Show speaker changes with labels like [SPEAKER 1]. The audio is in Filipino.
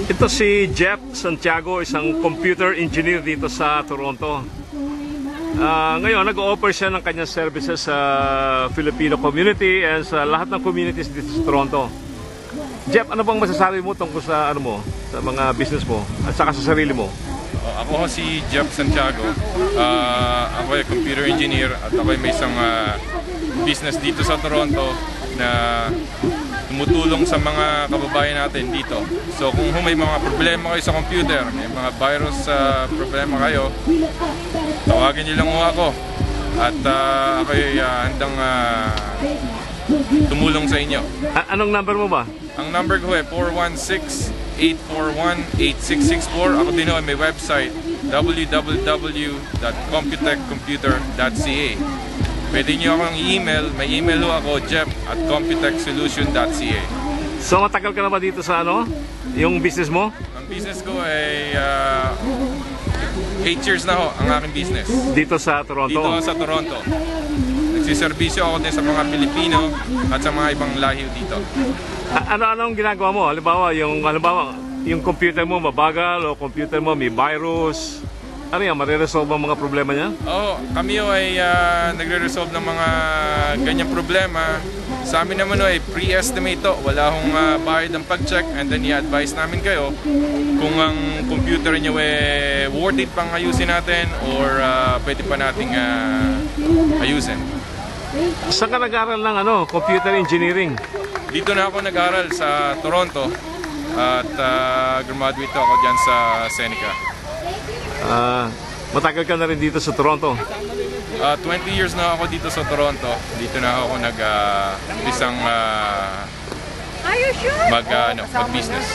[SPEAKER 1] Ito si Jeff Santiago, isang computer engineer dito sa Toronto. Ngayon, nag-o-offer siya ng kanyang services sa Filipino community and sa lahat ng communities dito sa Toronto. Jeff, ano bang masasabi mo tungkol sa sa mga business mo at saka sa sarili mo?
[SPEAKER 2] Ako si Jeff Santiago. Ako ay computer engineer at ako ay may isang business dito sa Toronto na tumutulong sa mga kababayan natin dito. So kung may mga problema kayo sa computer, may mga virus problema kayo, tawagin niyo lang ako. At ako ay handang tumulong sa inyo.
[SPEAKER 1] Anong number mo ba?
[SPEAKER 2] Ang number ko ay 416-841-8664. Ako din ay may website www.computechcomputer.ca. Pwede nyo akong i-email. May email ho ako, jeff@computechsolution.ca.
[SPEAKER 1] So matagal ka na ba dito sa yung business mo?
[SPEAKER 2] Ang business ko ay 8 years na ho ang aking business.
[SPEAKER 1] Dito sa Toronto?
[SPEAKER 2] Dito sa Toronto. Nagsiservisyo ako din sa mga Pilipino at sa mga ibang lahi dito.
[SPEAKER 1] Ano-anong ginagawa mo? Halimbawa, yung computer mo mabagal o computer mo may virus. Ano yan? Mariresolve ang mga problema niya?
[SPEAKER 2] Oo, kami ay nagre-resolve ng mga ganyang problema. Sa amin naman ay pre-estimate to. Wala hong bayad ang pag-check and then i-advise namin kayo kung ang computer niyo worth it pang ayusin natin or pwede pa nating ayusin.
[SPEAKER 1] Saan ka nag-aral ng computer engineering?
[SPEAKER 2] Dito na ako nag-aral sa Toronto at graduate ako dyan sa Seneca.
[SPEAKER 1] Matagal ka na rin dito sa Toronto?
[SPEAKER 2] 20 years na ako dito sa Toronto. Dito na ako mag-business.